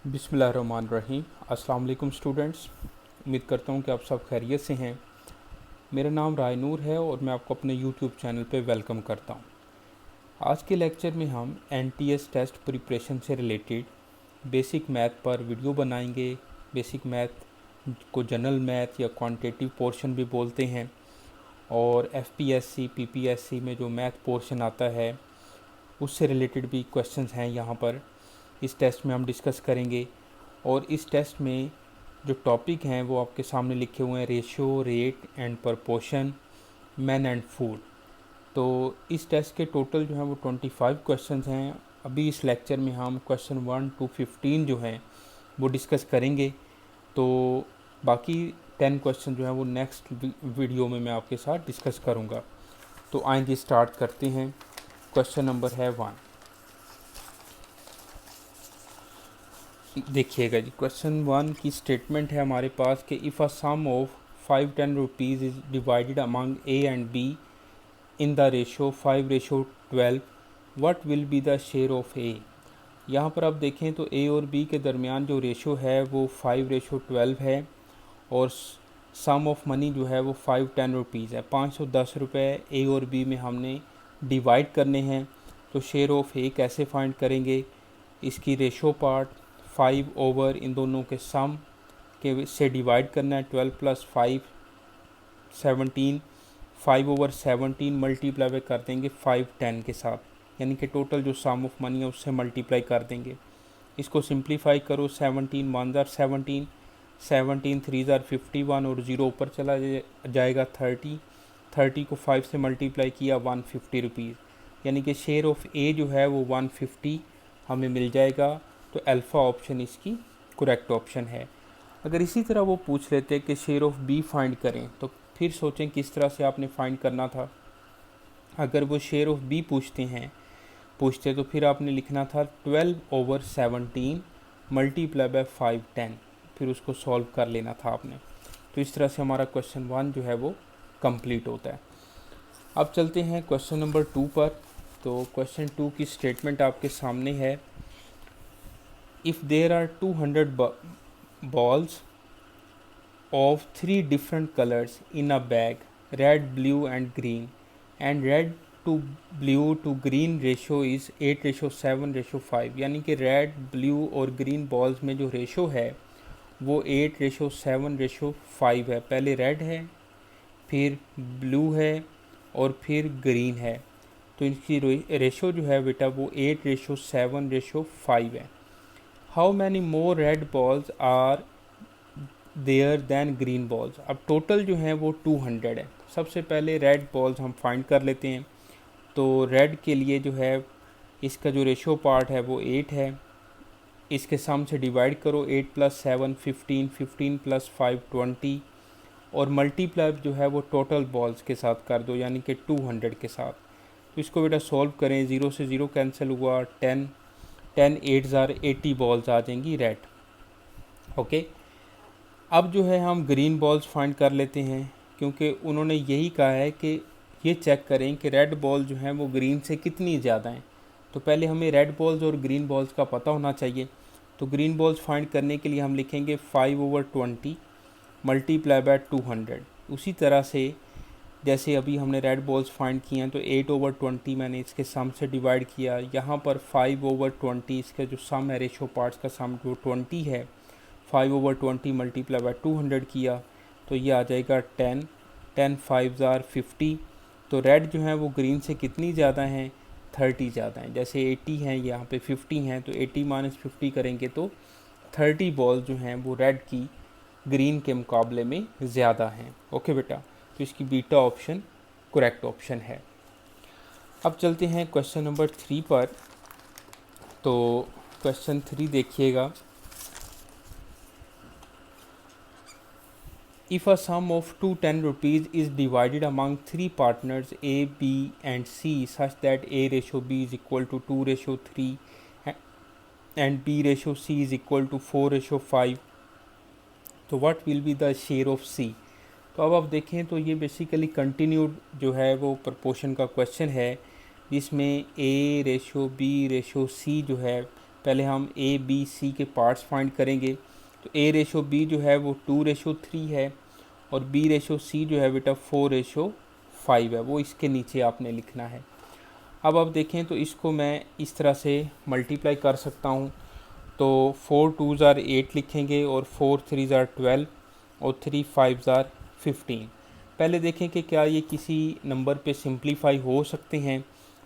बिस्मिल्लाहिर्रहमानिर्रहीम। अस्सलाम वालेकुम स्टूडेंट्स। उम्मीद करता हूँ कि आप सब खैरियत से हैं। मेरा नाम रायनूर है और मैं आपको अपने यूट्यूब चैनल पे वेलकम करता हूँ। आज के लेक्चर में हम एनटीएस टेस्ट प्रिपरेशन से रिलेटेड बेसिक मैथ पर वीडियो बनाएंगे। बेसिक मैथ को जनरल मैथ या क्वांटिटेटिव पोर्शन भी बोलते हैं, और एफपीएससी पीपीएससी में जो मैथ पोर्शन आता है उससे रिलेटेड भी क्वेश्चंस हैं यहाँ पर इस टेस्ट में हम डिस्कस करेंगे। और इस टेस्ट में जो टॉपिक हैं वो आपके सामने लिखे हुए हैं: ratio, rate and proportion, man and food. तो इस टेस्ट के टोटल जो है वो 25 क्वेश्चंस हैं। अभी इस लेक्चर में हम क्वेश्चन 1 to 15 जो हैं वो डिस्कस करेंगे। तो बाकी 10 क्वेश्चन जो है वो नेक्स्ट वीडियो में मैं आपके साथ डिस्कस करूँगा। तो आइए स्टार्ट करते हैं। क्वेश्चन नंबर है 1। देखिएगा जी, क्वेश्चन 1 की स्टेटमेंट है हमारे पास कि if a sum of 5-10 rupees is divided among A and B in the ratio 5:12, what will be the share of A. यहाँ पर आप देखें तो ए और बी के दरमियान जो रेशो है वो 5:12 है, और सम ऑफ मनी जो है वो 5-10 रुपीज़ है। 510 रुपये ए और बी में हमने डिवाइड करने हैं। तो शेयर ऑफ ए कैसे फाइंड करेंगे? इसकी रेशो पार्ट 5 ओवर इन दोनों के सम के से डिवाइड करना है। 12 + 5 17, 5 ओवर 17 मल्टीप्लाई कर देंगे 510 के साथ, यानी कि टोटल जो सम ऑफ मनी है उससे मल्टीप्लाई कर देंगे। इसको सिंप्लीफाई करो। 17 1 ज़ार 17, 17 3 ज़ार 51, और ज़ीरो ऊपर चला जाएगा 30। 30 को 5 से मल्टीप्लाई किया 150 रुपीज़, यानी कि शेयर ऑफ ए जो है वो 150 हमें मिल जाएगा। तो अल्फ़ा ऑप्शन इसकी करेक्ट ऑप्शन है। अगर इसी तरह वो पूछ लेते कि शेयर ऑफ बी फाइंड करें, तो फिर सोचें किस तरह से आपने फाइंड करना था। अगर वो शेयर ऑफ बी पूछते तो फिर आपने लिखना था 12 ओवर 17 मल्टीप्लाई बाय 510, फिर उसको सॉल्व कर लेना था आपने। तो इस तरह से हमारा क्वेश्चन 1 जो है वो कंप्लीट होता है। अब चलते हैं क्वेश्चन नंबर 2 पर। तो क्वेश्चन 2 की स्टेटमेंट आपके सामने है: if there are 200 balls of 3 different colors in a bag, red, blue and green, and red to blue to green ratio is 8:7:5, यानी कि रेड, ब्लू और ग्रीन बॉल्स में जो रेशो है वो 8:7:5 है। पहले रेड है, फिर ब्लू है और फिर ग्रीन है। तो इनकी रेशो जो है बेटा वो 8:7:5 है। How many more red balls are there than green balls. अब टोटल जो है वो 200 है। सबसे पहले रेड बॉल्स हम फाइंड कर लेते हैं। तो रेड के लिए जो है इसका जो रेशो पार्ट है वो 8 है। इसके सम से डिवाइड करो, 8 + 7 15, 15 + 5 20, और मल्टीप्लाई जो है वो टोटल बॉल्स के साथ कर दो, यानी कि 200 के साथ। तो इसको बेटा सॉल्व करें। 0 से 0 कैंसिल हुआ, 10 8 ज़ार 80 बॉल्स आ जाएंगी रेड। ओके, अब जो है हम ग्रीन बॉल्स फाइंड कर लेते हैं, क्योंकि उन्होंने यही कहा है कि ये चेक करें कि रेड बॉल जो हैं वो ग्रीन से कितनी ज़्यादा हैं। तो पहले हमें रेड बॉल्स और ग्रीन बॉल्स का पता होना चाहिए। तो ग्रीन बॉल्स फाइंड करने के लिए हम लिखेंगे 5/20 मल्टीप्लाई बाय 200। उसी तरह से जैसे अभी हमने रेड बॉल्स फाइंड किए हैं, तो 8/20 मैंने इसके सम से डिवाइड किया। यहाँ पर 5/20 इसका जो सम है, रेशो पार्ट्स का सम जो 20 है, 5/20 मल्टीप्लाई बाय 200 किया तो ये आ जाएगा 10। 10 5 ज़ार 50। तो रेड जो है वो ग्रीन से कितनी ज़्यादा हैं? 30 ज़्यादा हैं। जैसे 80 हैं, यहाँ पे 50 हैं, तो 80 - 50 करेंगे तो 30 बॉल जो हैं वो रेड की ग्रीन के मुकाबले में ज़्यादा हैं। ओके बेटा, तो इसकी बीटा ऑप्शन करेक्ट ऑप्शन है। अब चलते हैं क्वेश्चन नंबर 3 पर। तो क्वेश्चन 3 देखिएगा: if a sum of 210 rupees is divided among 3 partners A, B and C such that A/B is equal to 2:3 and B/C is equal to 4:5, तो what will be the share of C. तो अब आप देखें तो ये basically continued जो है वो प्रपोर्शन का क्वेश्चन है, जिसमें A/B/C जो है पहले हम ए बी सी के पार्ट्स फाइंड करेंगे। तो ए रेशो बी जो है वो 2:3 है और बी रेशो सी जो है बेटा 4:5 है, वो इसके नीचे आपने लिखना है। अब आप देखें तो इसको मैं इस तरह से मल्टीप्लाई कर सकता हूँ। तो 4 2 ज़ार 8 लिखेंगे और 4 3 ज़ार 12 और 3 5 ज़ार 15। पहले देखें कि क्या ये किसी नंबर पे सिंप्लीफाई हो सकते हैं।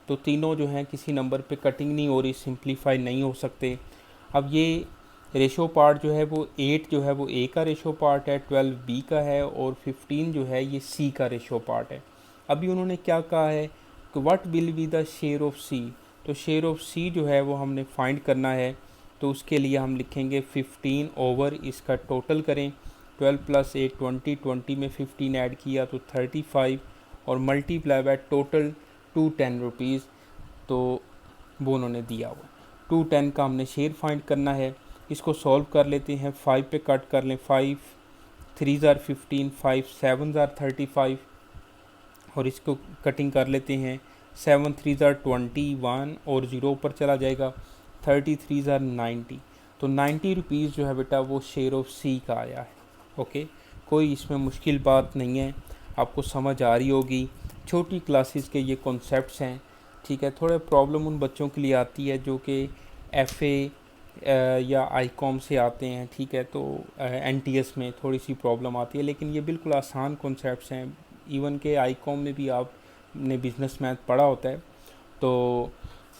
तो तीनों जो हैं किसी नंबर पे कटिंग नहीं हो रही, सिंप्लीफाई नहीं हो सकते। अब ये रेशो पार्ट जो है वो 8 जो है वो ए का रेशो पार्ट है, 12 बी का है और 15 जो है ये सी का रेशो पार्ट है। अभी उन्होंने क्या कहा है कि what will be the share of C. तो शेयर ऑफ सी जो है वो हमने फाइंड करना है। तो उसके लिए हम लिखेंगे 15 ओवर इसका टोटल करें, 12 + 8 20, 20 में 15 ऐड किया तो 35 और मल्टीप्लाई बाय टोटल 210 रुपीज़। तो वो उन्होंने दिया हुआ 210 का हमने शेयर फाइंड करना है। इसको सॉल्व कर लेते हैं, 5 पे कट कर लें, 5 3 ज़ार 15, 5 7 ज़ार 35 और इसको कटिंग कर लेते हैं, 7 3 ज़ार 21 और 0 ऊपर चला जाएगा, 33 ज़ार 90। तो 90 रुपीज़ जो है बेटा वो शेयर ऑफ सी का आया है। ओके, कोई इसमें मुश्किल बात नहीं है, आपको समझ आ रही होगी। छोटी क्लासेस के ये कॉन्सेप्ट्स हैं, ठीक है। थोड़ा प्रॉब्लम उन बच्चों के लिए आती है जो कि एफए या आईकॉम से आते हैं, ठीक है। तो एनटीएस में थोड़ी सी प्रॉब्लम आती है, लेकिन ये बिल्कुल आसान कॉन्सेप्ट्स हैं। इवन के आईकॉम में भी आपने बिजनेस मैथ पढ़ा होता है, तो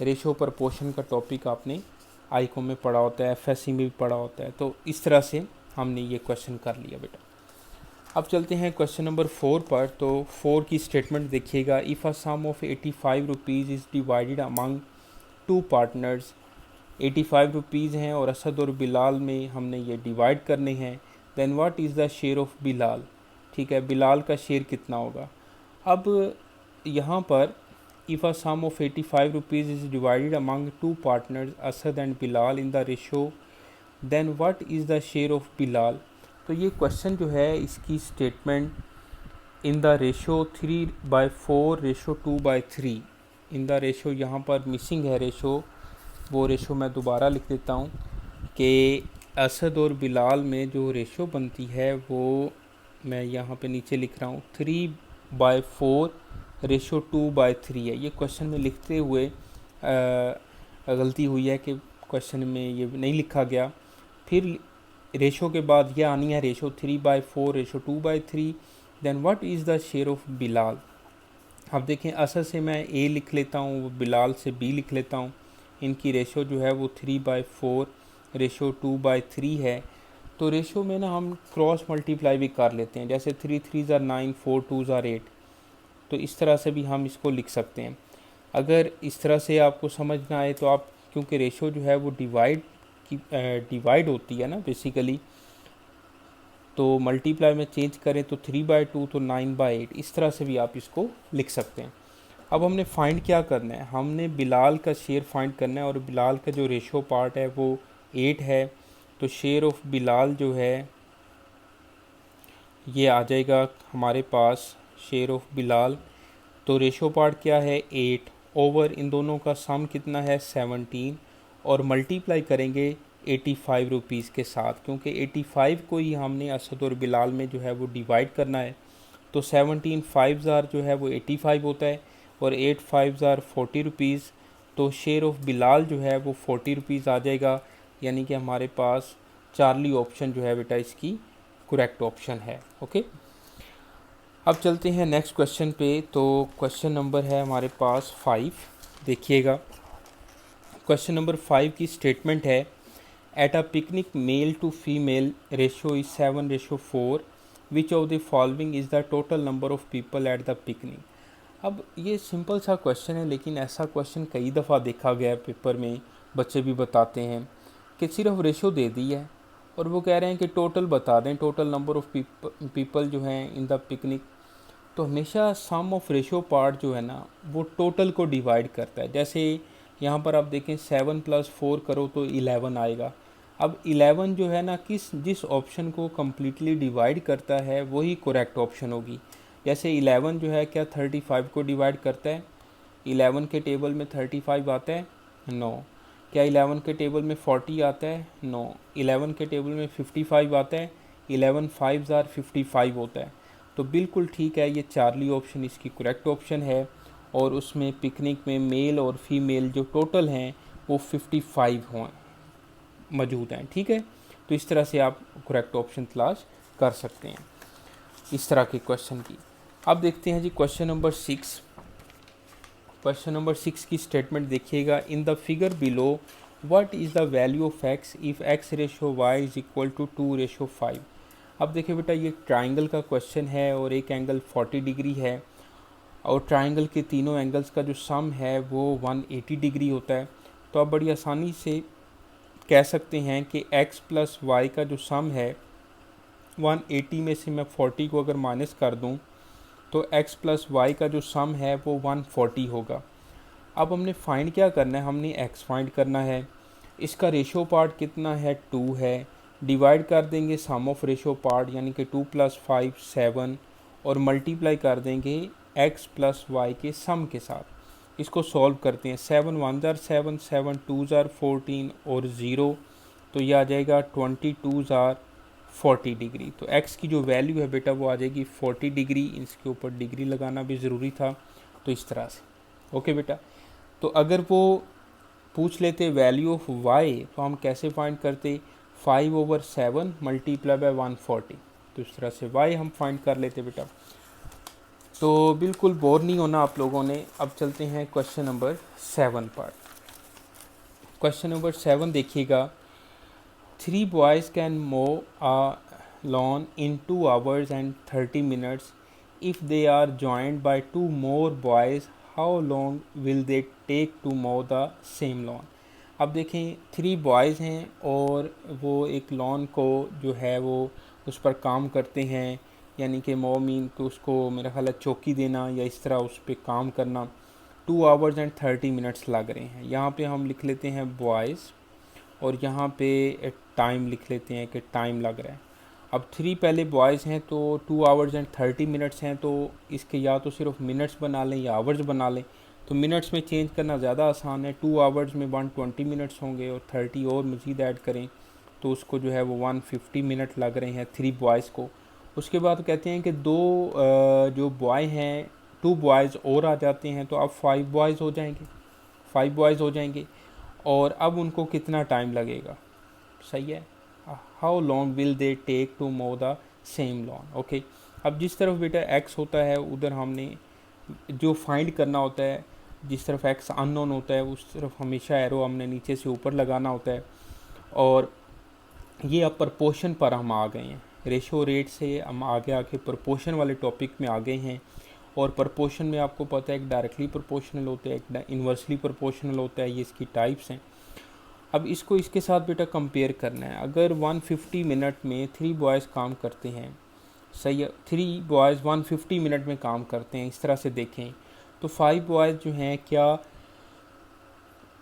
रेशो प्रपोर्शन का टॉपिक आपने आईकॉम में पढ़ा होता है, एफएससी में भी पढ़ा होता है। तो इस तरह से हमने ये क्वेश्चन कर लिया बेटा। अब चलते हैं क्वेश्चन नंबर 4 पर। तो 4 की स्टेटमेंट देखिएगा, if a sum of 85 rupees is divided among 2 partners. 85 rupees हैं और असद और बिलाल में हमने ये डिवाइड करने हैं। Then what is the share of Bilal, ठीक है, बिलाल का शेयर कितना होगा। अब यहाँ पर if a sum of 85 rupees is divided among 2 partners Asad and Bilal in the ratio, then what is the share of Bilal. तो ये क्वेश्चन जो है इसकी statement in the ratio 3/4 ratio 2/3, in the ratio यहाँ पर मिसिंग है रेशो, वो रेशो मैं दोबारा लिख देता हूँ कि असद और बिलाल में जो रेशो बनती है वो मैं यहाँ पे नीचे लिख रहा हूँ 3/4 रेशो 2/3 है। ये क्वेश्चन में लिखते हुए गलती हुई है कि क्वेश्चन में ये नहीं लिखा गया। फिर रेशो के बाद ये आनी है ratio 3/4 ratio 2/3। Then what is the share of Bilal. अब देखें, असद से मैं ए लिख लेता हूँ, वो बिलाल से बी लिख लेता हूँ। इनकी रेशो जो है वो 3/4 रेशो 2/3 है। तो रेशो में ना हम क्रॉस मल्टीप्लाई भी कर लेते हैं, जैसे 3 3 ज़ार 9, 4 2 ज़ार 8। तो इस तरह से भी हम इसको लिख सकते हैं। अगर इस तरह से आपको समझ ना आए तो आप, क्योंकि रेशो जो है वो डिवाइड होती है ना बेसिकली, तो मल्टीप्लाई में चेंज करें तो 3/2 तो 9/8, इस तरह से भी आप इसको लिख सकते हैं। अब हमने फाइंड क्या करना है, हमने बिलाल का शेयर फाइंड करना है और बिलाल का जो रेशो पार्ट है वो 8 है। तो शेयर ऑफ बिलाल जो है ये आ जाएगा हमारे पास, शेयर ऑफ बिलाल। तो रेशो पार्ट क्या है 8 ओवर इन दोनों का सम कितना है 17 और मल्टीप्लाई करेंगे 85 रुपीज़ के साथ, क्योंकि 85 को ही हमने असद और बिलाल में जो है वो डिवाइड करना है। तो 17 5 ज़ार जो है वो 85 होता है और 8 5 ज़ार 40 रुपीज़। तो शेयर ऑफ बिलाल जो है वो 40 रुपीज़ आ जाएगा, यानी कि हमारे पास चार्ली ऑप्शन जो है बेटा इसकी करेक्ट ऑप्शन है। ओके, अब चलते हैं नेक्स्ट क्वेश्चन पे। तो क्वेश्चन नंबर है हमारे पास 5। देखिएगा, क्वेश्चन नंबर 5 की स्टेटमेंट है, at a picnic male to female ratio is 7:4, which of the following is the total number of people at the picnic. अब ये सिंपल सा क्वेश्चन है, लेकिन ऐसा क्वेश्चन कई दफ़ा देखा गया है पेपर में, बच्चे भी बताते हैं कि सिर्फ रेशो दे दी है और वो कह रहे हैं कि टोटल बता दें, टोटल नंबर ऑफ़ पीपल जो हैं इन द पिकनिक। तो हमेशा सम ऑफ रेशो पार्ट जो है ना वो टोटल को डिवाइड करता है। जैसे यहाँ पर आप देखें 7 + 4 करो तो 11 आएगा। अब 11 जो है ना जिस ऑप्शन को कम्प्लीटली डिवाइड करता है वही करेक्ट ऑप्शन होगी। जैसे 11 जो है क्या 35 को डिवाइड करता है, 11 के टेबल में 35 आता है, नो। क्या 11 के टेबल में 40 आता है? नो। 11 के टेबल में 55 आता है। 11 5s आर 55 होता है। तो बिल्कुल ठीक है, ये चार्ली ऑप्शन इसकी करेक्ट ऑप्शन है। और उसमें पिकनिक में मेल और फीमेल जो टोटल हैं वो 55 हों मौजूद हैं। ठीक है, तो इस तरह से आप करेक्ट ऑप्शन तलाश कर सकते हैं इस तरह के क्वेश्चन की। अब देखते हैं जी क्वेश्चन नंबर 6। क्वेश्चन नंबर 6 की स्टेटमेंट देखिएगा। In the figure below what is the value of x if x ratio y is equal to 2:5। अब देखिए बेटा, ये ट्राइंगल का क्वेश्चन है और एक एंगल 40 डिग्री है और ट्राइंगल के तीनों एंगल्स का जो सम है वो 180 डिग्री होता है। तो आप बड़ी आसानी से कह सकते हैं कि x प्लस वाई का जो सम है 180 में से मैं 40 को अगर माइनस कर दूं तो x प्लस वाई का जो सम है वो 140 होगा। अब हमने फाइंड क्या करना है, हमने x फाइंड करना है। इसका रेशो पार्ट कितना है? 2 है। डिवाइड कर देंगे सम ऑफ रेशो पार्ट यानी कि 2 + 5 7 और मल्टीप्लाई कर देंगे x प्लस वाई के सम के साथ। इसको सॉल्व करते हैं। 7 1 जार 7 7 2 जार 14 और 0, तो ये आ जाएगा 22 जार 40 डिग्री। तो x की जो वैल्यू है बेटा वो आ जाएगी 40 डिग्री। इसके ऊपर डिग्री लगाना भी ज़रूरी था, तो इस तरह से। ओके बेटा, तो अगर वो पूछ लेते वैल्यू ऑफ y तो हम कैसे फाइंड करते? 5/7 मल्टीप्लाई बाय 140, तो इस तरह से y हम फाइंड कर लेते बेटा। तो बिल्कुल बोर नहीं होना आप लोगों ने। अब चलते हैं क्वेश्चन नंबर 7 पर। क्वेश्चन नंबर 7 देखिएगा। 3 boys can mow a lawn in 2 hours and 30 minutes. If they are joined by 2 more boys, how long will they take to mow the same lawn? अब देखें, 3 बॉयज़ हैं और वो एक lawn को जो है वो उस पर काम करते हैं, यानी कि मो मीन कि उसको मेरा ख्याल है चौकी देना या इस तरह उस पर काम करना। 2 hours and 30 minutes लग रहे हैं। यहाँ पे हम लिख लेते हैं बॉयज़ और यहाँ पे टाइम लिख लेते हैं कि टाइम लग रहा है। अब 3 पहले बॉयज़ हैं तो 2 hours and 30 minutes हैं, तो इसके या तो सिर्फ मिनट्स बना लें या आवर्स बना लें। तो मिनट्स में चेंज करना ज़्यादा आसान है। 2 hours में 120 मिनट्स होंगे और 30 और मज़ीद ऐड करें तो उसको जो है वो 150 मिनट लग रहे हैं 3 बॉयज़ को। उसके बाद कहते हैं कि जो बॉय हैं 2 बॉयज़ और आ जाते हैं, तो अब 5 बॉयज़ हो जाएंगे, 5 बॉयज़ हो जाएंगे। और अब उनको कितना टाइम लगेगा? सही है, how long will they take to mow the same lawn. Okay, अब जिस तरफ बेटा x होता है उधर हमने जो फाइंड करना होता है, जिस तरफ x अननोन होता है उस तरफ हमेशा एरो हमने नीचे से ऊपर लगाना होता है। और ये अब प्रपोर्शन पर हम आ गए हैं, रेशो रेट से हम आगे आके प्रपोर्शन वाले टॉपिक में आ गए हैं। और प्रपोर्शन में आपको पता है एक डायरेक्टली प्रोपोर्शनल होता है, एक इन्वर्सली प्रोपोर्शनल होता है, ये इसकी टाइप्स हैं। अब इसको इसके साथ बेटा कंपेयर करना है। अगर 150 मिनट में 3 बॉयज़ काम करते हैं, सही है, 3 बॉयज़ 150 मिनट में काम करते हैं, इस तरह से देखें तो 5 बॉयज़ जो हैं क्या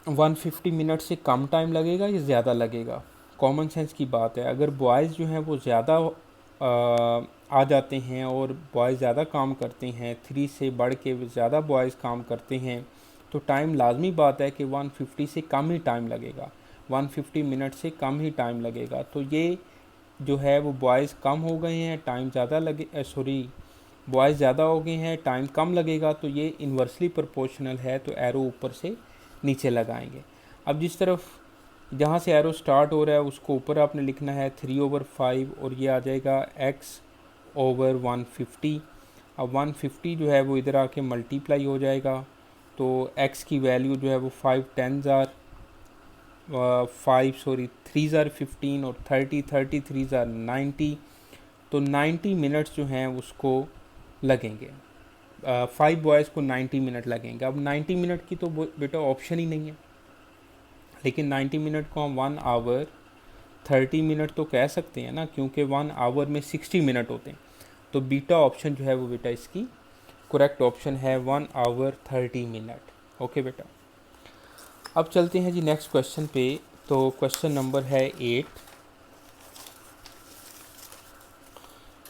150 मिनट से कम टाइम लगेगा या ज़्यादा लगेगा? कॉमन सेंस की बात है। अगर बॉयज़ जो हैं वो ज़्यादा आ जाते हैं और बॉयज़ ज़्यादा काम करते हैं, 3 से बढ़ के ज़्यादा बॉयज़ काम करते हैं, तो टाइम लाजमी बात है कि 150 से कम ही टाइम लगेगा, 150 मिनट से कम ही टाइम लगेगा। तो ये जो है वो बॉयज़ कम हो गए हैं, टाइम ज़्यादा लगे, बॉयज़ ज़्यादा हो गए हैं, टाइम कम लगेगा। तो ये इन्वर्सली प्रोपोर्शनल है, तो एरो ऊपर से नीचे लगाएंगे। अब जिस तरफ जहाँ से एरो स्टार्ट हो रहा है उसको ऊपर आपने लिखना है 3/5 और ये आ जाएगा x/150। अब 150 जो है वो इधर आके मल्टीप्लाई हो जाएगा, तो x की वैल्यू जो है वो 5 10s आर 3s आर 15 और 30 3s आर 90। तो 90 मिनट्स जो हैं उसको लगेंगे, 5 बॉयज़ को 90 मिनट लगेंगे। अब 90 मिनट की तो बेटा ऑप्शन ही नहीं है, लेकिन 90 मिनट को हम 1 आवर 30 मिनट तो कह सकते हैं ना, क्योंकि 1 आवर में 60 मिनट होते हैं। तो बीटा ऑप्शन जो है वो बेटा इसकी करेक्ट ऑप्शन है 1 आवर 30 मिनट। ओके बेटा, अब चलते हैं जी नेक्स्ट क्वेश्चन पे। तो क्वेश्चन नंबर है 8।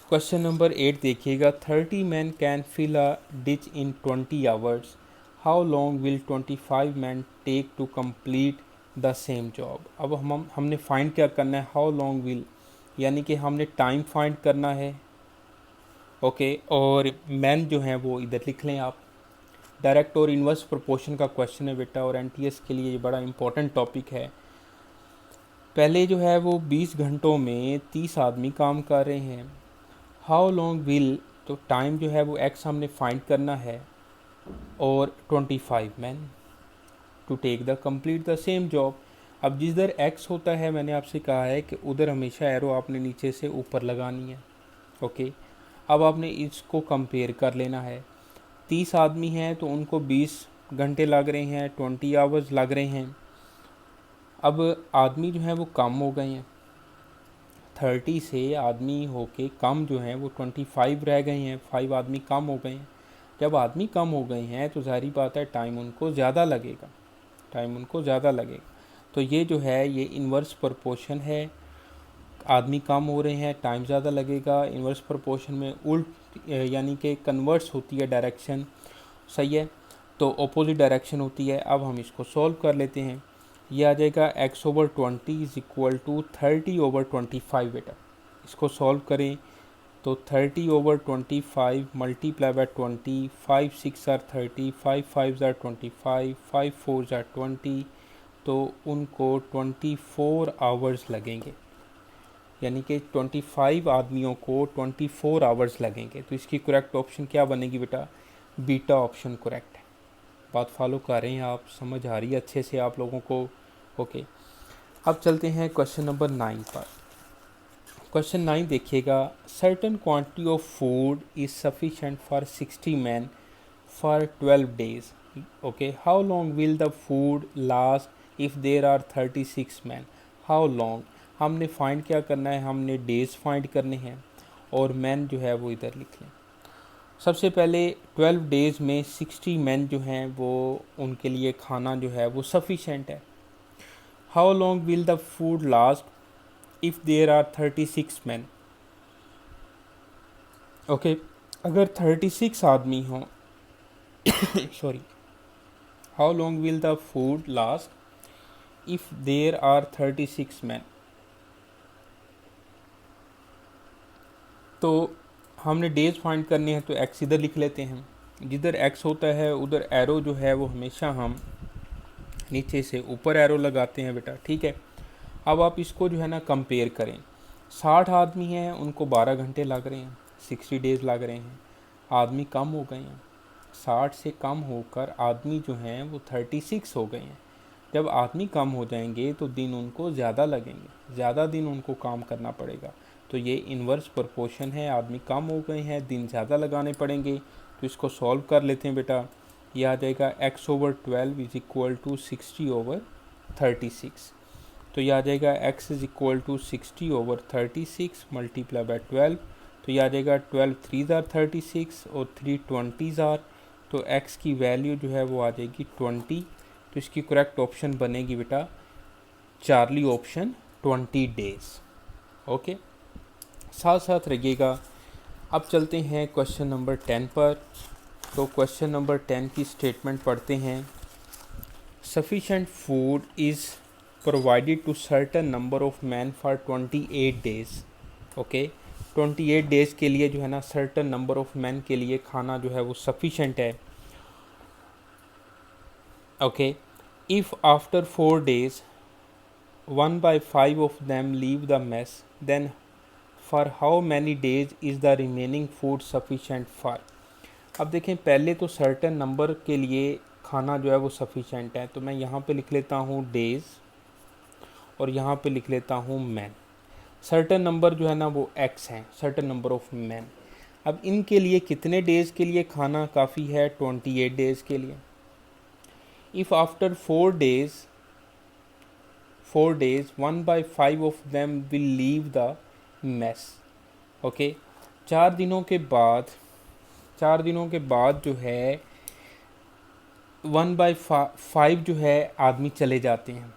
क्वेश्चन नंबर 8 देखिएगा। 30 man can fill a ditch in 20 hours, how long will 25 man take to complete the same job. अब हमने फाइंड क्या करना है, हाउ लॉन्ग विल, यानी कि हमने टाइम फाइंड करना है। ओके, और मैन जो है वो इधर लिख लें आप। डायरेक्ट और इन्वर्स प्रोपोर्शन का क्वेश्चन है बेटा, और एनटीएस के लिए ये बड़ा इंपॉर्टेंट टॉपिक है। पहले जो है वो 20 घंटों में 30 आदमी काम कर रहे हैं। हाउ लॉन्ग विल, तो टाइम जो है वो एक्स हमने फाइंड करना है, और 25 man to take the complete the same job. अब जिधर एक्स होता है मैंने आपसे कहा है कि उधर हमेशा एरो आपने नीचे से ऊपर लगानी है। ओके, अब आपने इसको कंपेयर कर लेना है। 30 आदमी हैं तो उनको 20 घंटे लग रहे हैं, 20 आवर्स लग रहे हैं। अब आदमी जो है वो कम हो गए हैं, 30 से आदमी होके कम जो हैं वो 25 रह गए हैं, 5 आदमी कम हो गए हैं। जब आदमी कम हो गए हैं तो ज़ाहिर बात है टाइम उनको ज़्यादा लगेगा, टाइम उनको ज़्यादा लगेगा। तो ये जो है ये इन्वर्स प्रोपोर्शन है, आदमी कम हो रहे हैं टाइम ज़्यादा लगेगा। इन्वर्स प्रोपोर्शन में उल्ट यानी कि कन्वर्स होती है डायरेक्शन, सही है, तो अपोजिट डायरेक्शन होती है। अब हम इसको सॉल्व कर लेते हैं। ये आ जाएगा x/20 इज इक्वल टू 30/25 बेटा। इसको सॉल्व करें तो 30/25 multiply by 20, 5 6 are 30, 5 5 are 25, 5 4 are 20, तो उनको 24 आवर्स लगेंगे, यानी कि 25 आदमियों को 24 आवर्स लगेंगे। तो इसकी करेक्ट ऑप्शन क्या बनेगी बेटा, बीटा ऑप्शन करेक्ट है। बात फॉलो कर रहे हैं आप, समझ आ रही है अच्छे से आप लोगों को। ओके, अब चलते हैं क्वेश्चन नंबर 9 पर। क्वेश्चन 9 देखिएगा, certain quantity of food is sufficient for 60 man for 12 days. Okay, how long will the food last if there are 36 man. How long, हमने फाइंड क्या करना है, हमने डेज फाइंड करने हैं, और मैन जो है वो इधर लिख लें। सबसे पहले 12 डेज़ में 60 मैन जो हैं वो उनके लिए खाना जो है वो सफिशेंट है। How long will the food last if there are 36 man. Okay, अगर 36 आदमी हों sorry, how long will the food last if there are 36 man. तो हमने डेज फाइंड करने हैं, तो एक्स इधर लिख लेते हैं। जिधर एक्स होता है उधर एरो जो है वो हमेशा हम नीचे से ऊपर एरो लगाते हैं बेटा, ठीक है। अब आप इसको जो है ना कंपेयर करें। 60 आदमी हैं, उनको 12 घंटे लग रहे हैं, 60 डेज़ लग रहे हैं। आदमी कम हो गए हैं, 60 से कम होकर आदमी जो हैं वो 36 हो गए हैं। जब आदमी कम हो जाएंगे तो दिन उनको ज़्यादा लगेंगे, ज़्यादा दिन उनको काम करना पड़ेगा। तो ये इन्वर्स प्रोपोर्शन है, आदमी कम हो गए हैं, दिन ज़्यादा लगाने पड़ेंगे। तो इसको सॉल्व कर लेते हैं बेटा। ये आ जाएगा x/12 इज इक्वल टू 60/36। तो ये आ जाएगा x is equal to 60/36 multiply by 12। तो ये आ जाएगा 12 3 आर 36 और 3 20 आर। तो x की वैल्यू जो है वो आ जाएगी 20। तो इसकी करेक्ट ऑप्शन बनेगी बेटा चार्ली ऑप्शन 20 डेज। ओके, साथ साथ रहिएगा। अब चलते हैं क्वेश्चन नंबर 10 पर। तो क्वेश्चन नंबर 10 की स्टेटमेंट पढ़ते हैं। Sufficient food is provided to certain number of man for 28 days. Okay, 28 days के लिए जो है ना सर्टन नंबर ऑफ मैन के लिए खाना जो है वो सफिशेंट है। Okay, if after 4 days 1/5 of them leave the mess, then for how many days is the remaining food sufficient for। अब देखें, पहले तो सर्टेन नंबर के लिए खाना जो है वो सफिशेंट है, तो मैं यहाँ पे लिख लेता हूँ डेज़ और यहाँ पे लिख लेता हूँ मैन। सर्टेन नंबर जो है ना वो एक्स हैं, सर्टेन नंबर ऑफ मैन। अब इनके लिए कितने डेज़ के लिए खाना काफ़ी है, 28 डेज़ के लिए। If after 4 days 1/5 of them will leave the mess। Okay, 4 दिनों के बाद जो है 1/5 जो है आदमी चले जाते हैं।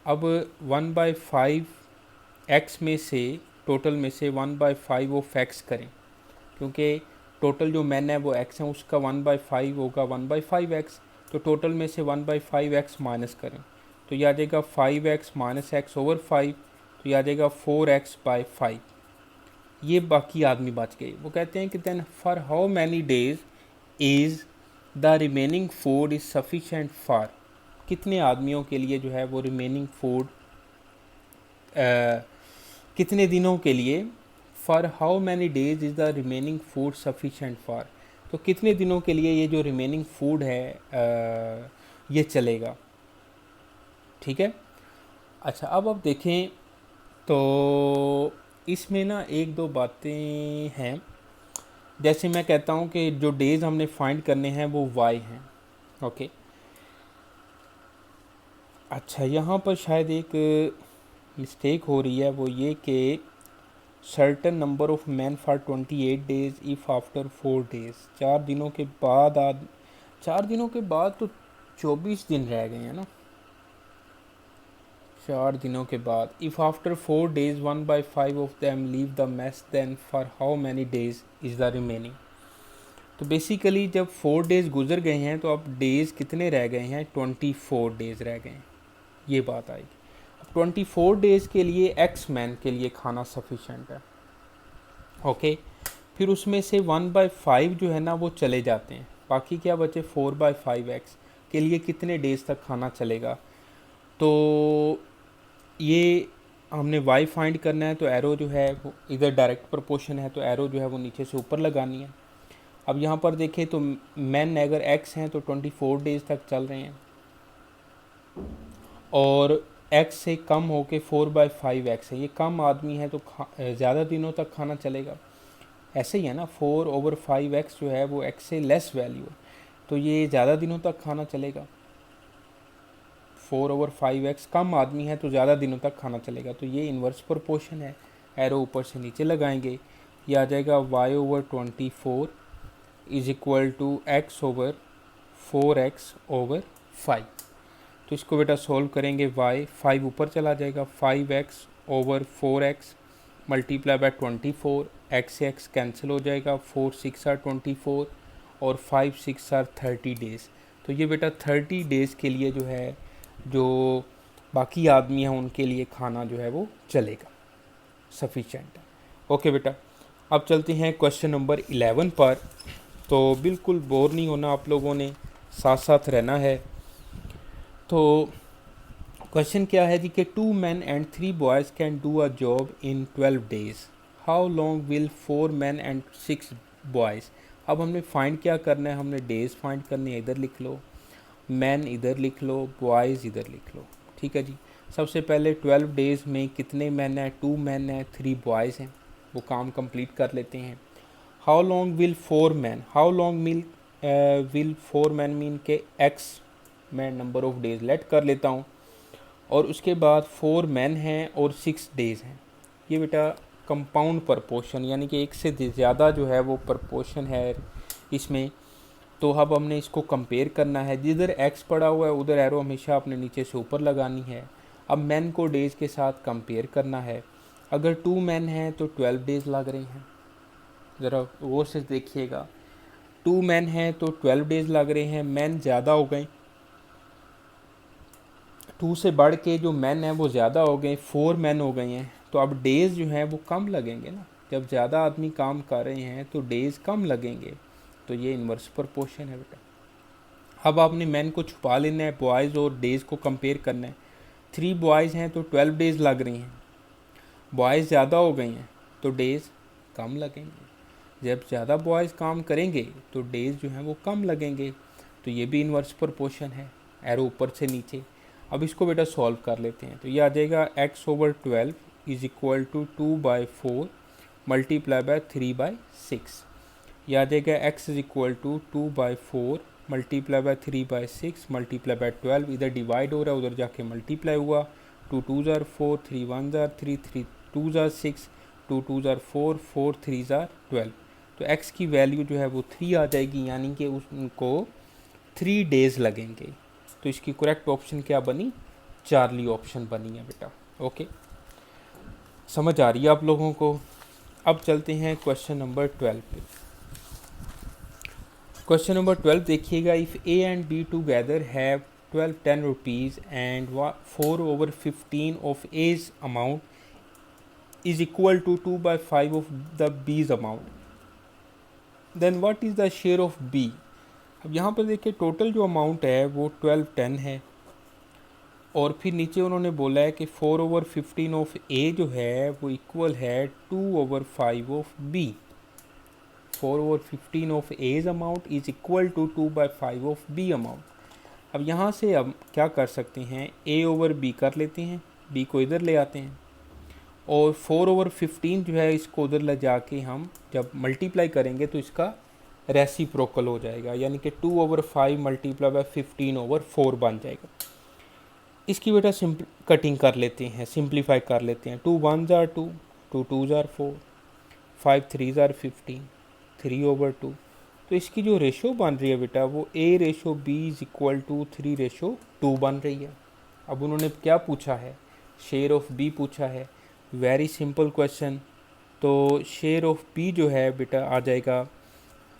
अब 1/5 एक्स में से टोटल में से 1/5 ऑफ एक्स करें, क्योंकि टोटल जो मैन है वो एक्स है, उसका 1/5 होगा 1/5 एक्स। तो टोटल में से 1/5 एक्स माइनस करें, तो ये आ जाएगा 5x माइनस एक्स ओवर 5, तो ये आ जाएगा 4x/5। ये बाकी आदमी बच गए। वो कहते हैं कि then for how many days is the remaining food is sufficient for, कितने आदमियों के लिए जो है वो रिमेनिंग फूड कितने दिनों के लिए, for how many days is the remaining food sufficient for, तो कितने दिनों के लिए ये जो रिमेनिंग फूड है ये चलेगा। ठीक है। अच्छा, अब आप देखें तो इसमें ना एक दो बातें हैं। जैसे मैं कहता हूँ कि जो डेज़ हमने फाइंड करने हैं वो y हैं। ओके। अच्छा, यहाँ पर शायद एक मिस्टेक हो रही है, वो ये कि certain number of man for 28 days if after 4 days, 4 दिनों के बाद 4 दिनों के बाद तो 24 दिन रह गए हैं ना। 4 दिनों के बाद if after 4 days 1/5 of them leave the mess then for how many days is the remaining. तो बेसिकली जब 4 डेज़ गुजर गए हैं तो अब डेज़ कितने रह गए हैं, 24 डेज़ रह गए हैं। ये बात आएगी। अब 24 डेज़ के लिए एक्स मैन के लिए खाना सफिशेंट है। ओके। फिर उसमें से 1/5 जो है ना वो चले जाते हैं, बाकी क्या बचे 4/5x के लिए कितने डेज़ तक खाना चलेगा। तो ये हमने y फाइंड करना है, तो एरो जो है वो इधर डायरेक्ट प्रोपोर्शन है, तो एरो जो है वो नीचे से ऊपर लगानी है। अब यहाँ पर देखें तो मैन अगर x हैं तो 24 डेज़ तक चल रहे हैं, और x से कम होके 4/5x है, ये कम आदमी है तो ज़्यादा दिनों तक खाना चलेगा। ऐसे ही है ना, 4/5x जो है वो x से लेस वैल्यू है, तो ये ज़्यादा दिनों तक खाना चलेगा। 4/5x कम आदमी है तो ज़्यादा दिनों तक खाना चलेगा, तो ये इन्वर्स प्रोपोर्शन है। एरो ऊपर से नीचे लगाएंगे, ये आ जाएगा y/24 is equal to x/4x/5। तो इसको बेटा सोल्व करेंगे, y 5 ऊपर चला जाएगा, 5x/4x मल्टीप्लाई बाय 24, x से x कैंसिल हो जाएगा, 4 6 आर 24 और 5 6 आर 30 डेज़। तो ये बेटा 30 डेज़ के लिए जो है, जो बाकी आदमी हैं उनके लिए खाना जो है वो चलेगा, सफिशेंट है। ओके बेटा, अब चलते हैं क्वेश्चन नंबर 11 पर। तो बिल्कुल बोर नहीं होना आप लोगों ने, साथ साथ रहना है। तो क्वेश्चन क्या है जी कि 2 men and 3 boys can do a job in 12 days, how long will 4 men and 6 boys। अब हमने फाइंड क्या करना है, हमने डेज फाइंड करने हैं। इधर लिख लो, मैन इधर लिख लो, बॉयज़ इधर लिख लो। ठीक है जी। सबसे पहले 12 डेज़ में कितने मैन हैं, 2 मैन हैं 3 बॉयज़ हैं, वो काम कंप्लीट कर लेते हैं। How long will 4 man, how long will 4 man mean के एक्स मैं नंबर ऑफ डेज़ लेट कर लेता हूँ, और उसके बाद 4 मैन हैं और 6 डेज़ हैं। ये बेटा कंपाउंड प्रपोर्शन, यानी कि एक से ज़्यादा जो है वो प्रपोर्शन है इसमें। तो अब हमने इसको कंपेयर करना है, जिधर x पड़ा हुआ है उधर एरो हमेशा अपने नीचे से ऊपर लगानी है। अब मैन को डेज़ के साथ कंपेयर करना है। अगर 2 मैन हैं तो 12 डेज़ लग रहे हैं, ज़रा गौर से देखिएगा। 2 मैन हैं तो 12 डेज़ लग रहे हैं, मैन ज़्यादा हो गए, 2 से बढ़ के जो मैन हैं वो ज़्यादा हो गए, 4 मैन हो गए हैं, तो अब डेज़ जो हैं वो कम लगेंगे ना। जब ज़्यादा आदमी काम कर रहे हैं तो डेज़ कम लगेंगे, तो ये इन्वर्स प्रोपोर्शन है बेटा। अब आपने मैन को छुपा लेना है, बॉयज़ और डेज़ को कंपेयर करना है। 3 बॉयज़ हैं तो 12 डेज़ लग रही हैं, बॉयज़ ज़्यादा हो गई हैं तो डेज़ कम लगेंगे। जब ज़्यादा बॉयज़ काम करेंगे तो डेज़ जो हैं वो कम लगेंगे, तो ये भी इन्वर्स प्रोपोर्शन है। एरो ऊपर से नीचे। अब इसको बेटा सॉल्व कर लेते हैं, तो ये आ जाएगा x/12 is equal to 2/4 multiply by 3/6। ये आ जाएगा x is equal to 2/4 multiply by 3/6 multiply by 12। इधर डिवाइड हो रहा है, उधर जाके मल्टीप्लाई हुआ। 2 2 ज़ार 4, 3 1 ज़ार 3, 3 2 ज़ार 6, 2 2 ज़ार 4, 4 3 ज़ार 12। तो x की वैल्यू जो है वो 3 आ जाएगी, यानी कि उनको 3 डेज़ लगेंगे। तो इसकी करेक्ट ऑप्शन क्या बनी, चार्ली ऑप्शन बनी है बेटा। ओके, समझ आ रही है आप लोगों को। अब चलते हैं क्वेश्चन नंबर 12 पे। क्वेश्चन नंबर 12 देखिएगा, if A and be together have 1210 rupees and 4/15 of A's amount is equal to 2/5 of the B's amount, then what is the share of B? अब यहाँ पर देखिए टोटल जो अमाउंट है वो 1210 है और फिर नीचे उन्होंने बोला है कि 4/15 ऑफ ए जो है वो इक्वल है 2/5 of B. 4/15 of A's amount is equal to 2/5 of B amount. अब यहाँ से अब क्या कर सकते हैं, ए ओवर बी कर लेते हैं, बी को इधर ले आते हैं और 4/15 जो है इसको उधर ले जाके हम जब मल्टीप्लाई करेंगे तो इसका रेसिप्रोकल हो जाएगा, यानी कि 2/5 मल्टीप्लाई बाय 15/4 बन जाएगा। इसकी बेटा कटिंग कर लेते हैं, सिंप्लीफाई कर लेते हैं। 2 1s are 2, 2 2s are 4, 5 3s are 15, 3/2। तो इसकी जो रेशो बन रही है बेटा वो A/B इज इक्वल टू 3/2 बन रही है। अब उन्होंने क्या पूछा है, शेयर ऑफ बी पूछा है। Very simple question. तो शेयर ऑफ बी जो है बेटा आ जाएगा,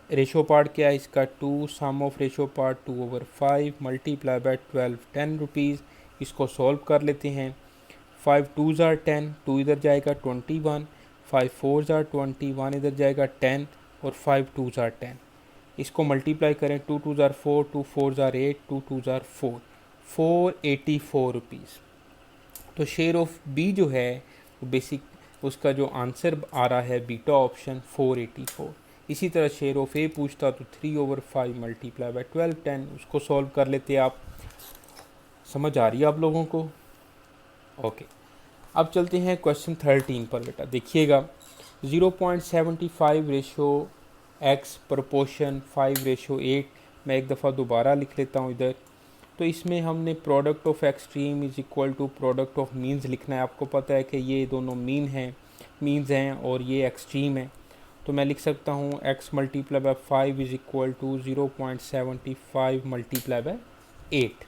रेशो पार्ट क्या है इसका 2, sum of ratio part 2/5 multiply by 1210 rupees. इसको सॉल्व कर लेते हैं। 5 2s are 10, 2 इधर जाएगा 21, 5 4s are 21 इधर जाएगा 10 और 5 2s are 10। इसको मल्टीप्लाई करें, 2 2s are 4, 2 4s are 8, 2 2s are 4, 484 rupees. तो शेयर ऑफ बी जो है बेसिक उसका जो आंसर आ रहा है बीटा ऑप्शन 484। इसी तरह शेयर ऑफ ए पूछता तो 3/5 मल्टीप्लाई बाय 1210, उसको सॉल्व कर लेते आप। समझ आ रही है आप लोगों को? ओके, अब चलते हैं क्वेश्चन 13 पर बेटा। देखिएगा 0.75 रेशो एक्स प्रपोर्शन 5/8। मैं एक दफ़ा दोबारा लिख लेता हूँ इधर। तो इसमें हमने product of extreme is equal to product of means लिखना है। आपको पता है कि ये दोनों मीन्स हैं और ये एक्सट्रीम है। तो मैं लिख सकता हूँ x multiply by 5 is equal to 0.75 multiply by 8।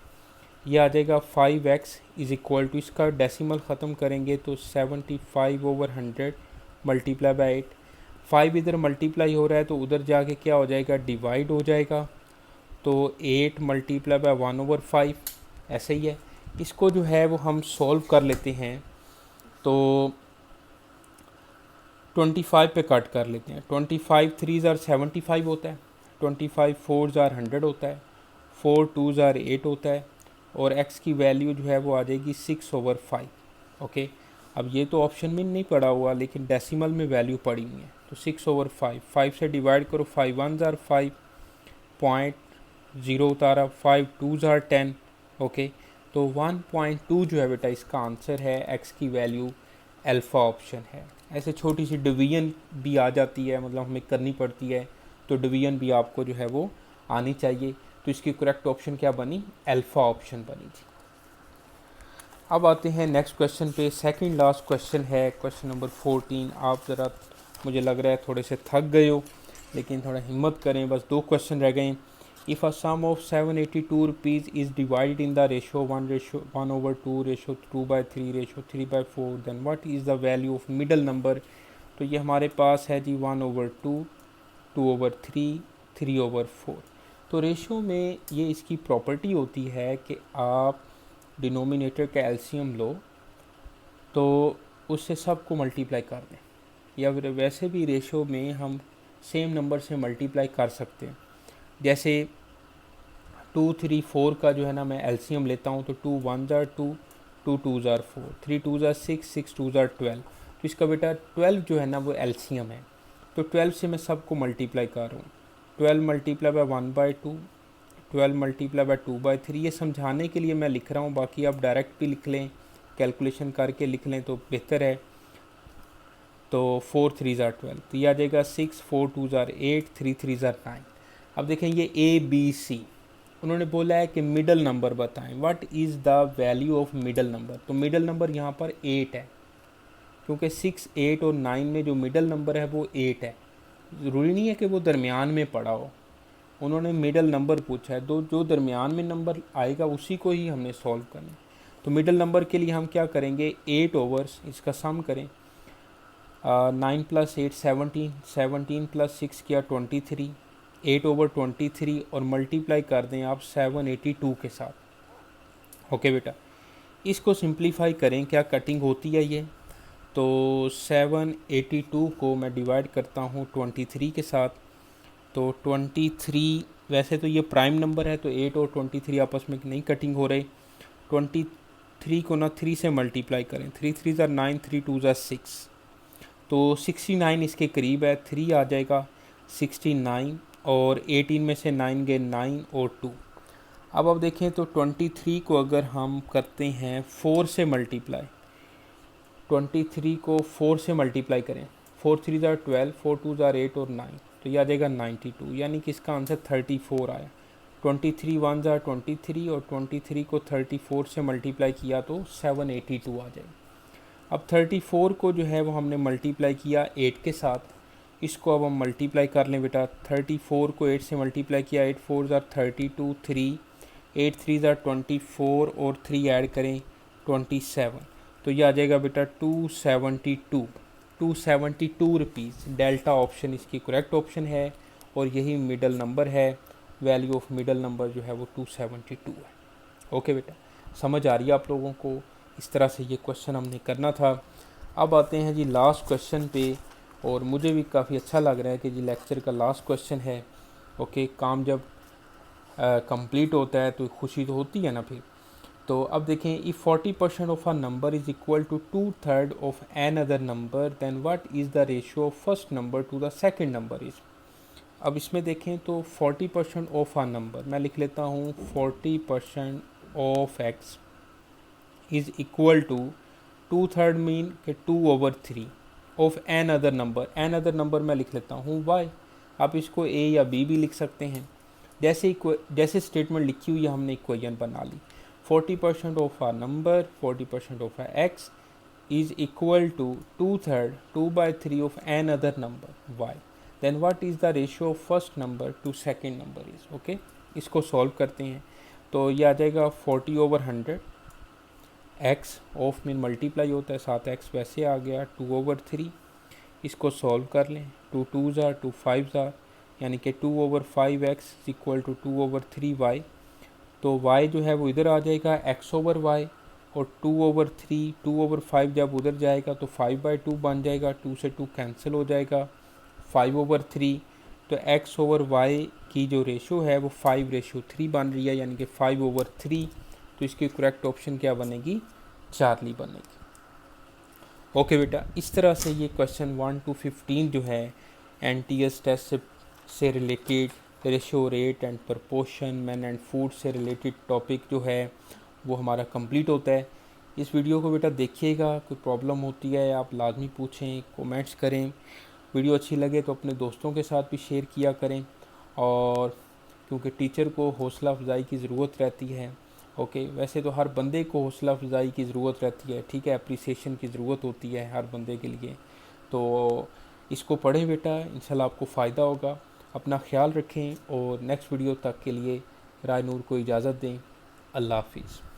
ये आ जाएगा 5x इज इक्वल टू, इसका डेसिमल ख़त्म करेंगे तो 75/100 मल्टीप्लाई बाय 8। 5 इधर मल्टीप्लाई हो रहा है तो उधर जाके क्या हो जाएगा, डिवाइड हो जाएगा। तो 8 मल्टीप्लाई बाय 1/5 ऐसे ही है। इसको जो है वो हम सॉल्व कर लेते हैं। तो 25 पे कट कर लेते हैं। 25 3s are 75 होता है, 25 4s are 100 होता है, 4 2s are 8 होता है और x की वैल्यू जो है वो आ जाएगी 6/5। ओके, अब ये तो ऑप्शन में नहीं पड़ा हुआ लेकिन डेसिमल में वैल्यू पड़ी हुई है। तो 6/5, 5 से डिवाइड करो, 5 1s are 5, 0.0 उतारा, 5 2s are 10। ओके, तो 1.2 जो है बेटा इसका आंसर है। x की वैल्यू अल्फ़ा ऑप्शन है। ऐसे छोटी सी डिवीजन भी आ जाती है, मतलब हमें करनी पड़ती है, तो डिवीजन भी आपको जो है वो आनी चाहिए। तो इसकी करेक्ट ऑप्शन क्या बनी, अल्फ़ा ऑप्शन बनी थी। अब आते हैं नेक्स्ट क्वेश्चन पे। सेकंड लास्ट क्वेश्चन है, क्वेश्चन नंबर 14। आप ज़रा, मुझे लग रहा है थोड़े से थक गए हो, लेकिन थोड़ा हिम्मत करें, बस 2 क्वेश्चन रह गए। If a sum of 782 rupees is divided in the ratio 1/2, ratio 2/3, ratio 3/4, then what is the value of middle number. तो ये हमारे पास है जी 1/2, 2/3, 3/4। तो रेशो में ये इसकी प्रॉपर्टी होती है कि आप डिनोमिनेटर का एलसीएम लो तो उससे सबको मल्टीप्लाई कर दें, या फिर वैसे भी रेशो में हम सेम नंबर से मल्टीप्लाई कर सकते हैं। जैसे 2 3 4 का जो है ना मैं एलसीएम लेता हूँ तो 2 1s are 2, 2 2s are 4, 3 2s are 6, 6 2s are 12। तो इसका बेटा 12 जो है ना वो एलसीएम है। तो 12 से मैं सबको मल्टीप्लाई कर रहा हूँ। 12 मल्टीप्लाई बाय 1/2, 12 मल्टीप्लाई बाय 2/3। ये समझाने के लिए मैं लिख रहा हूँ, बाकी आप डायरेक्ट भी लिख लें, कैलकुलेशन करके लिख लें तो बेहतर है। तो 4 3s are 12, तो ये आ जाएगा 6, 4 2s are 8, 3 3s are 9। अब देखें ये ABC, उन्होंने बोला है कि मिडल नंबर बताएं, what is the value of middle number. तो मिडल नंबर यहाँ पर 8 है, क्योंकि 6 8 और 9 में जो मिडल नंबर है वो 8 है। ज़रूरी नहीं है कि वो दरमियान में पड़ा हो, उन्होंने मिडल नंबर पूछा है, तो जो दरमियान में नंबर आएगा उसी को ही हमने सॉल्व करना है। तो मिडल नंबर के लिए हम क्या करेंगे, 8 ओवर्स इसका सम करें। 9 + 8 17, 17 + 6 किया 23, 8/23 और मल्टीप्लाई कर दें आप 782 के साथ। ओके बेटा, इसको सिंप्लीफाई करें, क्या कटिंग होती है ये। तो 782 को मैं डिवाइड करता हूँ 23 के साथ। तो 23, वैसे तो ये प्राइम नंबर है तो 8 और 23 आपस में नहीं कटिंग हो रहे। 23 को ना 3 से मल्टीप्लाई करें, 3 3 ज़ा 9, 3 2 ज़ा 6, तो 69 इसके करीब है, 3 आ जाएगा 69, और 18 में से 9 गए 9 और 2। अब देखें तो 23 को अगर हम करते हैं 4 से मल्टीप्लाई, 23 को 4 से मल्टीप्लाई करें, 4 3 ज़ा 12, 4 2 ज़ा 8 और 9, तो ये आ जाएगा 92, यानी कि इसका आंसर 34 आया। 23 1 ज़ा 23, और 23 को 34 से मल्टीप्लाई किया तो 782 आ जाएगा। अब 34 को जो है वो हमने मल्टीप्लाई किया 8 के साथ, इसको अब हम मल्टीप्लाई कर लें बेटा। 34 को 8 से मल्टीप्लाई किया, 8 4 ज़ा 32, 3 8 3 ज़ा 24 और 3 ऐड करें 27, तो ये आ जाएगा बेटा 272 रुपीज़। डेल्टा ऑप्शन इसकी करेक्ट ऑप्शन है और यही मिडल नंबर है। वैल्यू ऑफ मिडल नंबर जो है वो 272 है। ओके बेटा, समझ आ रही है आप लोगों को। इस तरह से ये क्वेश्चन हमने करना था। अब आते हैं जी लास्ट क्वेश्चन पे, और मुझे भी काफ़ी अच्छा लग रहा है कि जी लेक्चर का लास्ट क्वेश्चन है। ओके, काम जब कंप्लीट होता है तो खुशी तो होती है ना फिर। तो अब देखें, if 40% of a number is equal to 2/3 of another number, then what is the ratio of first number to the second number is. अब इसमें देखें तो 40% ऑफ अ नंबर, मैं लिख लेता हूँ 40% of x is equal to 2/3 mean के 2/3 of another number. Another number मैं लिख लेता हूँ वाई। आप इसको ए या बी भी लिख सकते हैं। जैसे स्टेटमेंट लिखी हुई है हमने इक्वेशन बना ली। 40% of a number, 40% of a x is equal to 2/3 2/3 of another number y, then what is the ratio of first number to second number is. Okay, इसको सॉल्व करते हैं तो ये आ जाएगा 40/100। एक्स ऑफ में मल्टीप्लाई होता है, 7x वैसे आ गया 2/3। इसको सॉल्व कर लें, 2 2 ज़ा 2 5 ज़ा, यानी कि 2/5x इक्वल टू 2/3y। तो y जो है वो इधर आ जाएगा x/y, और 2/3 2/5 जब उधर जाएगा तो 5/2 बन जाएगा, 2 से 2 कैंसिल हो जाएगा, 5/3। तो x/y की जो रेशो है वो 5:3 बन रही है, यानी कि 5/3। तो इसकी करेक्ट ऑप्शन क्या बनेगी, चार्ली बनेगी। ओके बेटा, इस तरह से ये क्वेश्चन 1 to 15 जो है NTS टेस्ट से related, ratio rate and proportion, man and food से रिलेटेड टॉपिक जो है वो हमारा कंप्लीट होता है। इस वीडियो को बेटा देखिएगा, कोई प्रॉब्लम होती है आप लाजमी पूछें, कमेंट्स करें। वीडियो अच्छी लगे तो अपने दोस्तों के साथ भी शेयर किया करें, और क्योंकि टीचर को हौसला अफजाई की ज़रूरत रहती है। ओके, वैसे तो हर बंदे को हौसला अफजाई की ज़रूरत रहती है, ठीक है, अप्रिसिएशन की ज़रूरत होती है हर बंदे के लिए। तो इसको पढ़ें बेटा, इंशाल्लाह आपको फ़ायदा होगा। अपना ख्याल रखें, और नेक्स्ट वीडियो तक के लिए राय नूर को इजाज़त दें। अल्लाह हाफिज़।